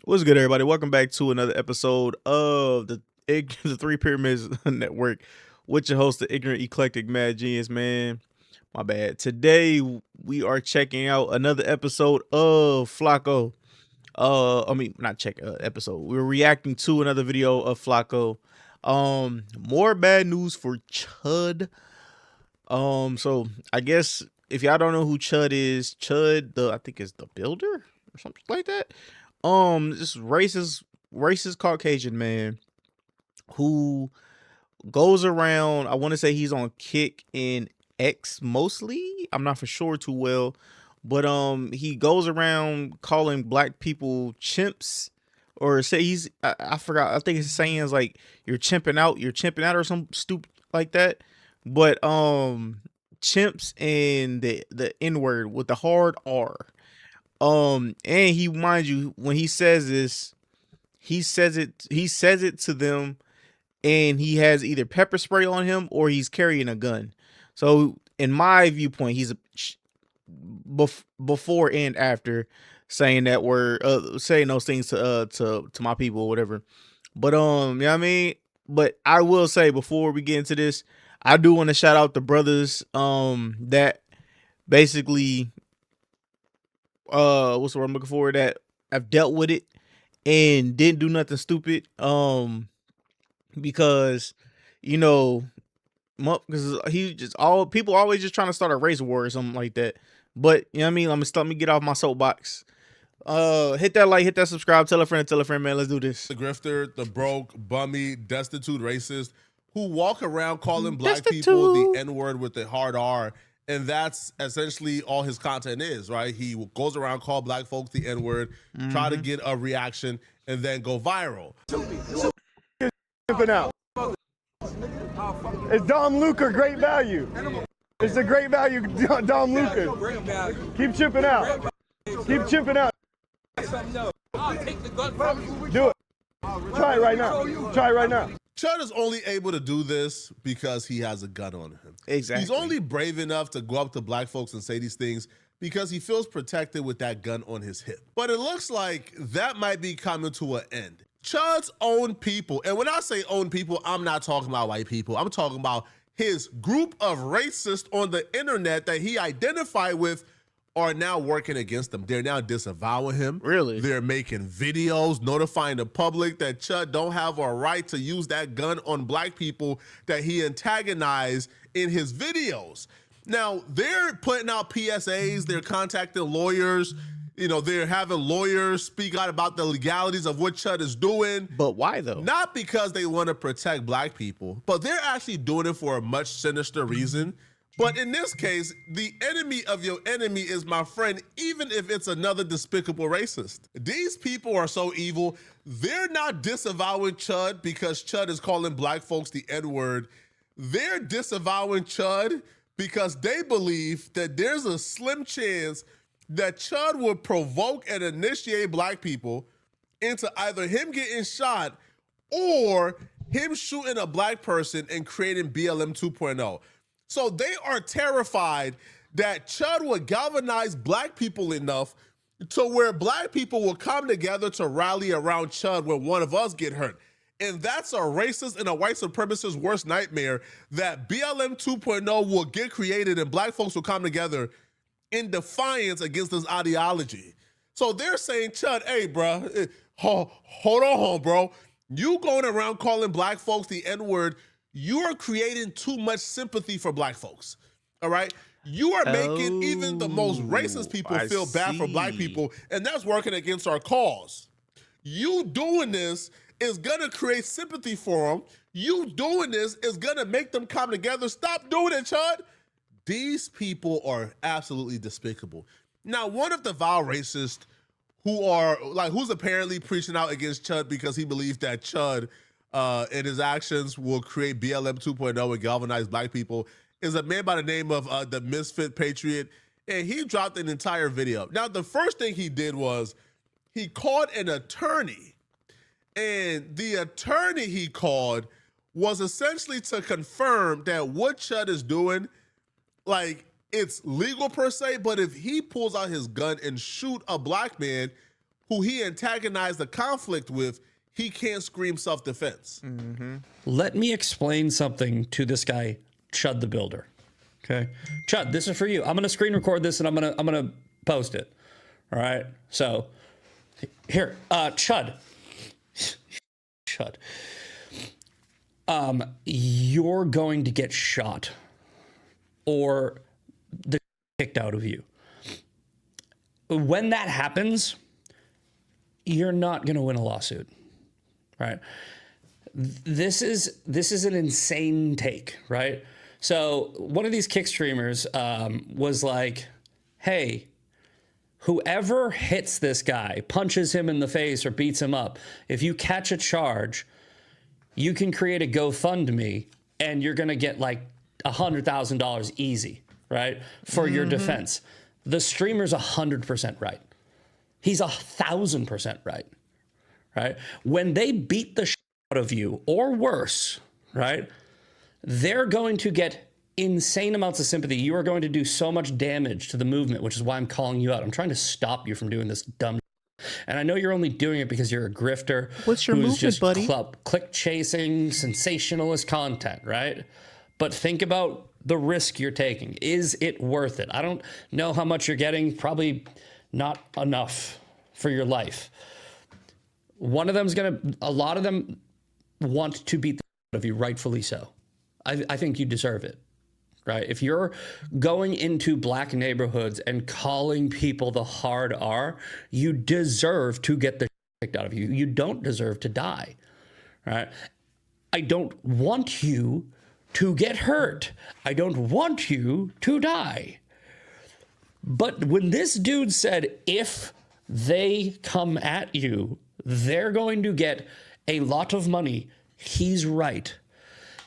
What's good, everybody? Welcome back to another episode of the Three Pyramids Network with your host, the ignorant, eclectic, mad genius, man. My bad. Today we are checking out another episode of Flacco. Not check episode. We're reacting to another video of Flacco. More bad news for Chud. So I guess if y'all don't know who Chud is, I think is the builder or something like that. This racist Caucasian man who goes around. I want to say he's on Kick and X mostly. I'm not for sure too well, but he goes around calling black people chimps, or say I forgot. I think his saying is like you're chimping out, or some stupid like that. But chimps and the N word with the hard R. And he, mind you, when he says this, he says it to them, and he has either pepper spray on him or he's carrying a gun. So in my viewpoint, he's before and after saying that word, saying those things to my people or whatever. But you know what I mean? But I will say, before we get into this, I do want to shout out the brothers that basically what's the word I'm looking for, that I've dealt with it and didn't do nothing stupid. Because you know, because he just all people always just trying to start a race war or something like that. But you know what I mean? Let me get off my soapbox. Hit that like, hit that subscribe, tell a friend, man. Let's do this. The grifter, the broke, bummy, destitute racist who walk around calling black people the N-word with the hard R. And that's essentially all his content is, right? He goes around, call black folks the N-word, try to get a reaction, and then go viral. Out. It's Dom Luca, great value. It's a great value, Dom Luca. Keep chipping out. Keep chipping out. Do it. Try it right now. Try it right now. Chud is only able to do this because he has a gun on him. Exactly. He's only brave enough to go up to black folks and say these things because he feels protected with that gun on his hip. But it looks like that might be coming to an end. Chud's own people, and when I say own people, I'm not talking about white people. I'm talking about his group of racists on the internet that he identified with, are now working against him. They're now disavowing him. Really? They're making videos notifying the public that Chud don't have a right to use that gun on black people that he antagonized in his videos. Now, they're putting out PSAs, they're contacting lawyers, you know, they're having lawyers speak out about the legalities of what Chud is doing. But why though? Not because they want to protect black people, but they're actually doing it for a much sinister reason. But in this case, the enemy of your enemy is my friend, even if it's another despicable racist. These people are so evil. They're not disavowing Chud because Chud is calling black folks the N-word. They're disavowing Chud because they believe that there's a slim chance that Chud would provoke and initiate black people into either him getting shot or him shooting a black person and creating BLM 2.0. So they are terrified that Chud would galvanize black people enough to where black people will come together to rally around Chud when one of us get hurt. And that's a racist and a white supremacist's worst nightmare, that BLM 2.0 will get created and black folks will come together in defiance against this ideology. So they're saying, Chud, hey, bro, hold on, bro. You going around calling black folks the N-word, you are creating too much sympathy for black folks, all right? You are making even the most racist people feel bad for black people, and that's working against our cause. You doing this is gonna create sympathy for them. You doing this is gonna make them come together. Stop doing it, Chud. These people are absolutely despicable. Now, one of the vile racists who's apparently preaching out against Chud because he believes that Chud and his actions will create BLM 2.0 and galvanize black people is a man by the name of the Misfit Patriot, and he dropped an entire video. Now, the first thing he did was he called an attorney, and the attorney he called was essentially to confirm that what Chud is doing, like, it's legal per se, but if he pulls out his gun and shoot a black man, who he antagonized the conflict with, he can't scream self-defense. Let me explain something to this guy, Chud the Builder. Okay, Chud, this is for you. I'm gonna screen record this and I'm gonna post it. All right. So here, Chud, you're going to get shot or the kicked out of you. When that happens, you're not going to win a lawsuit, right? This is an insane take, right? So one of these kick streamers was like, hey, whoever hits this guy, punches him in the face or beats him up, if you catch a charge, you can create a GoFundMe and you're going to get like $100,000 easy, right? For your defense. The streamer's 100% right. He's 1,000% right, right? When they beat the shit out of you or worse, right? They're going to get insane amounts of sympathy. You are going to do so much damage to the movement, which is why I'm calling you out. I'm trying to stop you from doing this dumb shit. And I know you're only doing it because you're a grifter. What's your movement, just buddy? Click chasing sensationalist content, right? But think about the risk you're taking. Is it worth it? I don't know how much you're getting. Probably not enough for your life. One of them's a lot of them want to beat the shit out of you, rightfully so. I think you deserve it, right? If you're going into black neighborhoods and calling people the hard R, you deserve to get the shit kicked out of you. You don't deserve to die, right? I don't want you to get hurt. I don't want you to die. But when this dude said, if they come at you, they're going to get a lot of money, he's right.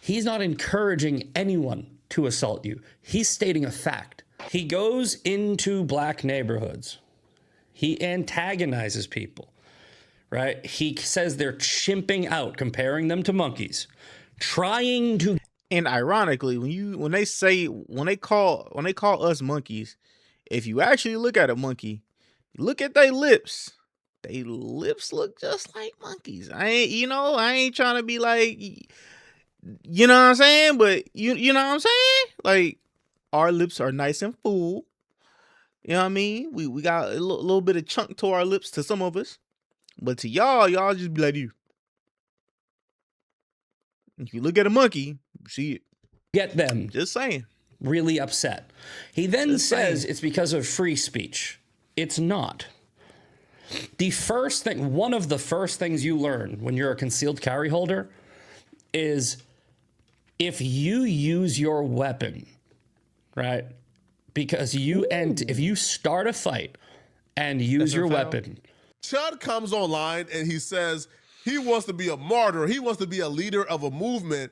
He's not encouraging anyone to assault you. He's stating a fact. He goes into black neighborhoods. He antagonizes people, right? He says they're chimping out, comparing them to monkeys, trying to. And ironically, when they call us monkeys, if you actually look at a monkey, look at their lips. They lips look just like monkeys. I ain't trying to be like, you know what I'm saying? But you know what I'm saying? Like, our lips are nice and full. You know what I mean? We got a little bit of chunk to our lips to some of us. But to y'all just be like you. If you look at a monkey, you see it. Get them. Just saying. Really upset. He then says it's because of free speech. It's not. One of the first things you learn when you're a concealed carry holder is if you use your weapon, right? Because if you start a fight and use your weapon. Chud comes online and he says he wants to be a martyr. He wants to be a leader of a movement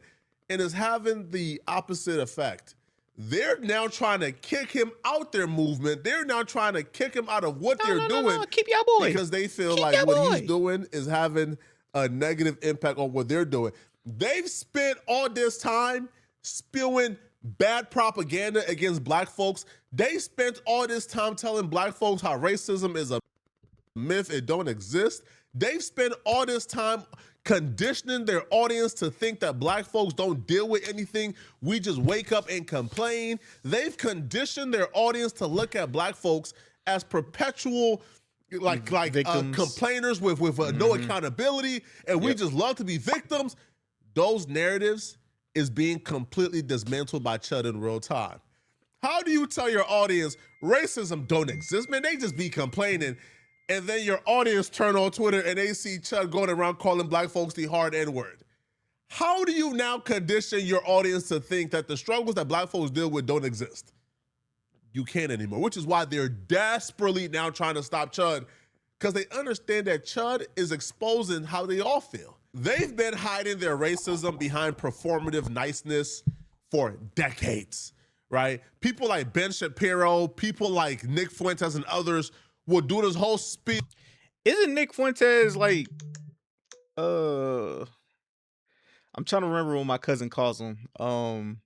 and is having the opposite effect. They're now trying to kick him out their movement. They're now trying to kick him out of what they're doing. No. Keep your boy. Because they feel like what he's doing is having a negative impact on what they're doing. They've spent all this time spewing bad propaganda against black folks. They spent all this time telling black folks how racism is a myth, it don't exist. They've spent all this time conditioning their audience to think that black folks don't deal with anything. We just wake up and complain. They've conditioned their audience to look at black folks as perpetual complainers with no accountability, and we just love to be victims. Those narratives is being completely dismantled by Chud in real time. How do you tell your audience racism don't exist? Man, they just be complaining. And then your audience turn on Twitter and they see Chud going around calling black folks the hard N-word. How do you now condition your audience to think that the struggles that black folks deal with don't exist? You can't anymore, which is why they're desperately now trying to stop Chud, because they understand that Chud is exposing how they all feel. They've been hiding their racism behind performative niceness for decades, right? People like Ben Shapiro, people like Nick Fuentes and others will do this whole speech. Isn't Nick Fuentes like, I'm trying to remember what my cousin calls him.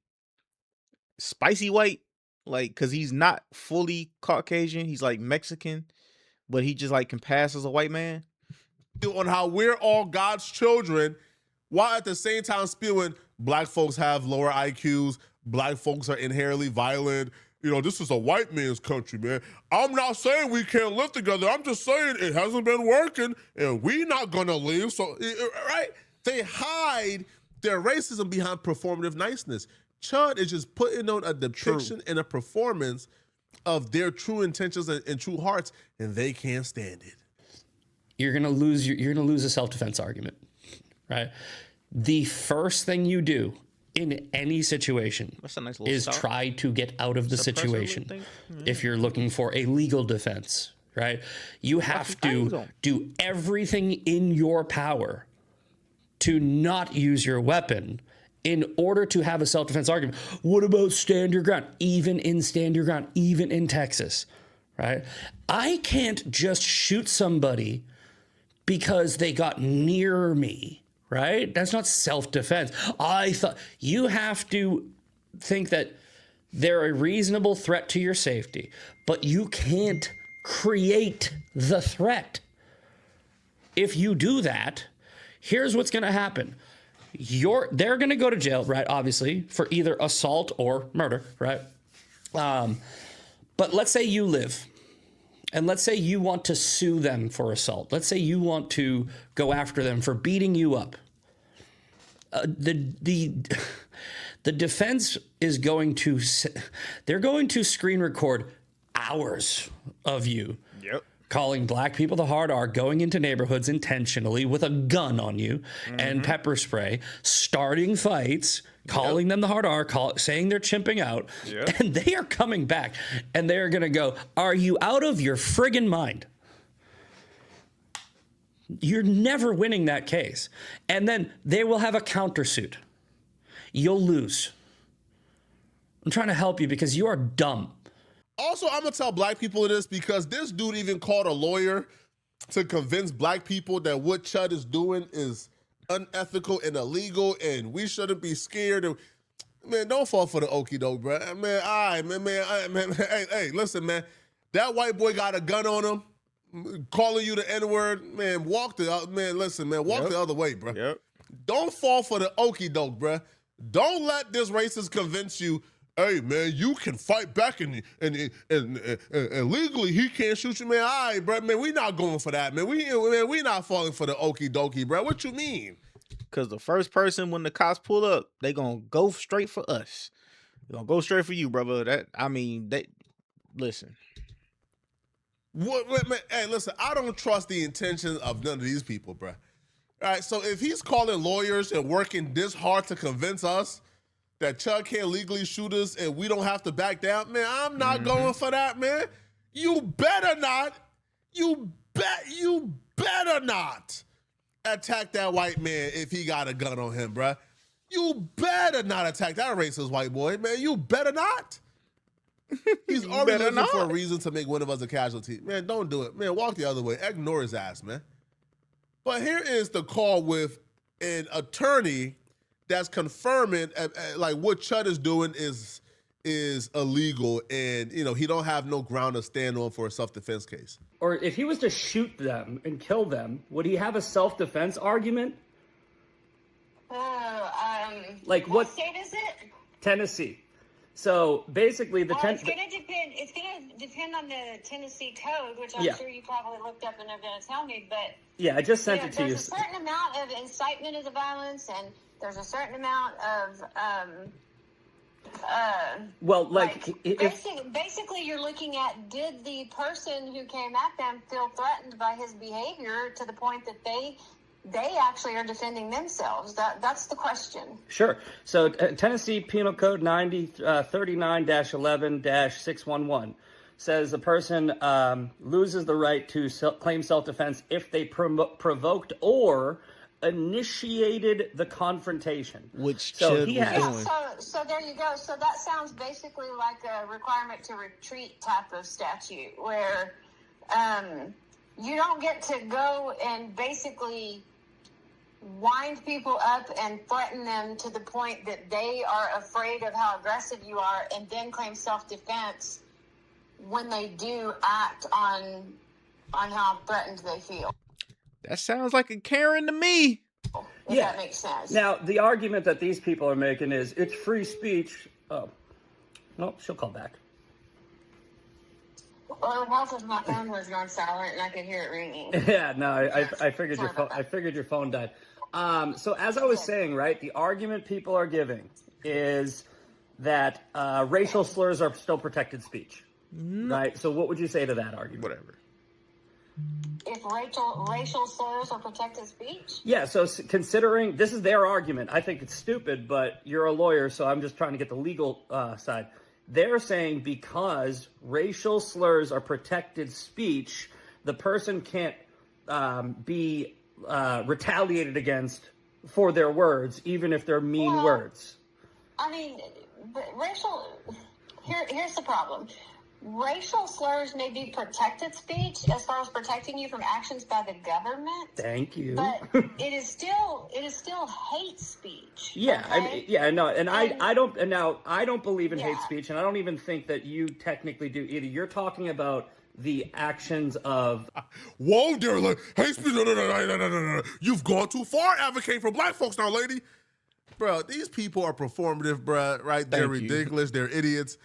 Spicy white? Like, cause he's not fully Caucasian. He's like Mexican, but he just like can pass as a white man. On how we're all God's children, while at the same time spewing black folks have lower IQs, black folks are inherently violent. You know, this is a white man's country, man. I'm not saying we can't live together. I'm just saying it hasn't been working, and we're not gonna leave. So, right? They hide their racism behind performative niceness. Chud is just putting on a depiction and a performance of their true intentions and true hearts, and they can't stand it. You're gonna lose. You're gonna lose a self-defense argument, right? The first thing you do in any situation is try to get out of the situation. If you're looking for a legal defense, right? You have to do everything in your power to not use your weapon in order to have a self-defense argument. What about stand your ground? Even in stand your ground, even in Texas, right? I can't just shoot somebody because they got near me, right? That's not self-defense. I thought you have to think that they're a reasonable threat to your safety, but you can't create the threat. If you do that, here's what's going to happen. They're going to go to jail, right? Obviously, for either assault or murder, right? But let's say you live, and let's say you want to sue them for assault. Let's say you want to go after them for beating you up. The defense is going to, they're going to screen record hours of you. Yep. Calling black people the hard R, going into neighborhoods intentionally with a gun on you and pepper spray, starting fights, calling them the hard R, saying they're chimping out, and they are coming back, and they're going to go, are you out of your friggin' mind? You're never winning that case. And then they will have a countersuit. You'll lose. I'm trying to help you because you are dumb. Also, I'm gonna tell black people this because this dude even called a lawyer to convince black people that what Chud is doing is unethical and illegal, and we shouldn't be scared. Man, don't fall for the okie doke, bro. Man, all right, man. Hey, listen, man. That white boy got a gun on him, calling you the N-word. Man, walk the other way, bro. Yep. Don't fall for the okie doke, bro. Don't let this racist convince you. Hey, man, you can fight back and legally he can't shoot you, man. All right, bro, man, we not going for that, man. We not falling for the okie dokie, bro. What you mean? Because the first person when the cops pull up, they gonna go straight for us. They gonna go straight for you, brother. Listen. What, man? Hey, listen, I don't trust the intentions of none of these people, bro. All right, so if he's calling lawyers and working this hard to convince us that Chud can't legally shoot us and we don't have to back down, man, I'm not going for that, man. You better not. You better not attack that white man if he got a gun on him, bruh. You better not attack that racist white boy, man. You better not. He's already looking for a reason to make one of us a casualty. Man, don't do it. Man, walk the other way. Ignore his ass, man. But here is the call with an attorney that's confirming like what Chud is doing is illegal, and he don't have no ground to stand on for a self-defense case. Or if he was to shoot them and kill them, would he have a self-defense argument? Like what state is it? Tennessee. So basically, it's going to depend. It's going to depend on the Tennessee code, which I'm sure you probably looked up and are going to tell me. But yeah, I just sent it to you. There's a certain amount of incitement of the violence, and there's a certain amount of basically you're looking at, did the person who came at them feel threatened by his behavior to the point that they actually are defending themselves? That's the question. Sure. So Tennessee Penal Code 39-11-611 says the person loses the right to claim self-defense if they provoked or initiated the confrontation. Which so he has. Doing. So there you go. So that sounds basically like a requirement to retreat type of statute where you don't get to go and basically wind people up and threaten them to the point that they are afraid of how aggressive you are and then claim self-defense when they do act on on how threatened they feel. That sounds like a Karen to me. If that makes sense. Now, the argument that these people are making is it's free speech. Oh, no, she'll call back. Well, both of my phone was gone silent, and I could hear it ringing. Yeah, no, I figured your phone. I figured your phone died. So as I was saying, right, the argument people are giving is that racial slurs are still protected speech, right? So what would you say to that argument? Whatever. If racial slurs are protected speech? Yeah, so considering this is their argument, I think it's stupid, but you're a lawyer, so I'm just trying to get the legal side. They're saying because racial slurs are protected speech, the person can't be retaliated against for their words, even if they're mean words. I mean, here's the problem. Racial slurs may be protected speech as far as protecting you from actions by the government. Thank you. But it is still hate speech. Yeah, okay? I mean, yeah, no, and I don't believe in hate speech, and I don't even think that you technically do either. You're talking about the actions of Whoa, there, like, hate speech. No. You've gone too far advocating for black folks now, lady. Bro, these people are performative, bro. Right? They're ridiculous. They're idiots.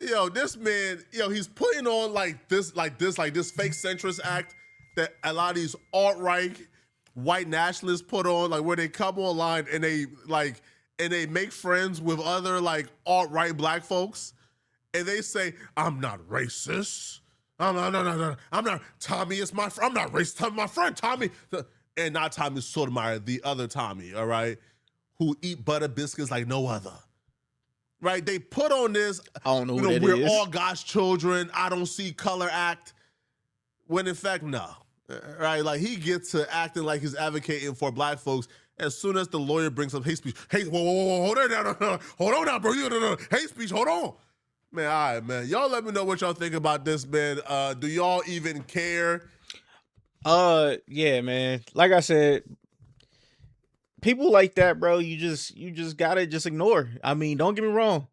Yo, this man, he's putting on this fake centrist act that a lot of these alt-right white nationalists put on, like where they come online and they make friends with other alt-right black folks, and they say, "I'm not racist. I'm not. Tommy is my friend. I'm not racist. Tommy, my friend Tommy, and not Tommy Sotomayor, the other Tommy, all right, who eat butter biscuits like no other." Right, they put on this. I don't know who that we're is. all God's children. I don't see color act. When in fact, no. Right, like he gets to acting like he's advocating for black folks as soon as the lawyer brings up hate speech. Hey, whoa, hold on now, hold on now, bro. Hate speech, hold on, man. All right, man. Y'all let me know what y'all think about this, man. Do y'all even care? Yeah, man. Like I said, people like that, bro, you just gotta just ignore. I mean, don't get me wrong.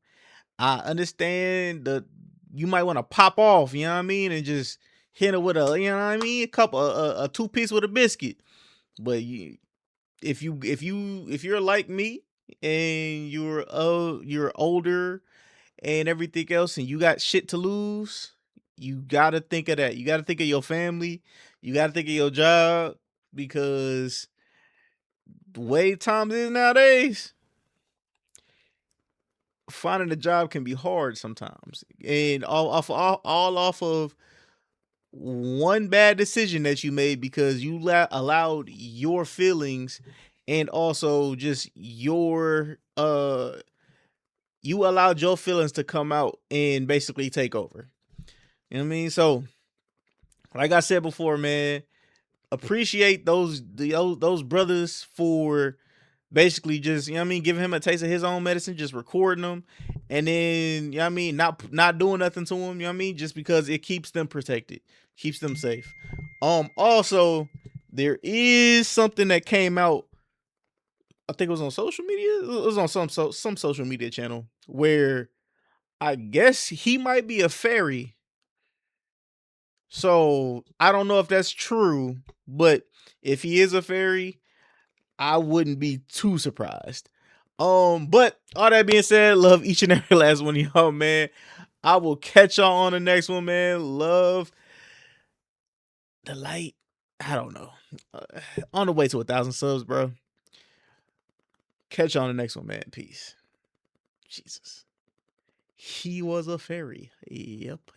I understand that you might want to pop off, you know what I mean, and just hit it with a couple, a 2-piece with a biscuit. But if you're like me and you're older and everything else, and you got shit to lose, you gotta think of that. You gotta think of your family. You gotta think of your job, because the way times is nowadays, finding a job can be hard sometimes, and all off of one bad decision that you made because you allowed your feelings, and also just you allowed your feelings to come out and basically take over. You know what I mean? So, like I said before, man, appreciate those brothers for basically just, giving him a taste of his own medicine, just recording them, and then, not doing nothing to him, just because it keeps them protected, keeps them safe. Also, there is something that came out, I think it was on social media, it was on some social media channel, where I guess he might be a fairy. So I don't know if that's true, but if he is a fairy, I wouldn't be too surprised. But all that being said, love each and every last one of y'all, man. I will catch y'all on the next one, man. Love the light. I don't know. On the way to 1,000 subs, bro. Catch y'all on the next one, man. Peace. Jesus. He was a fairy. Yep.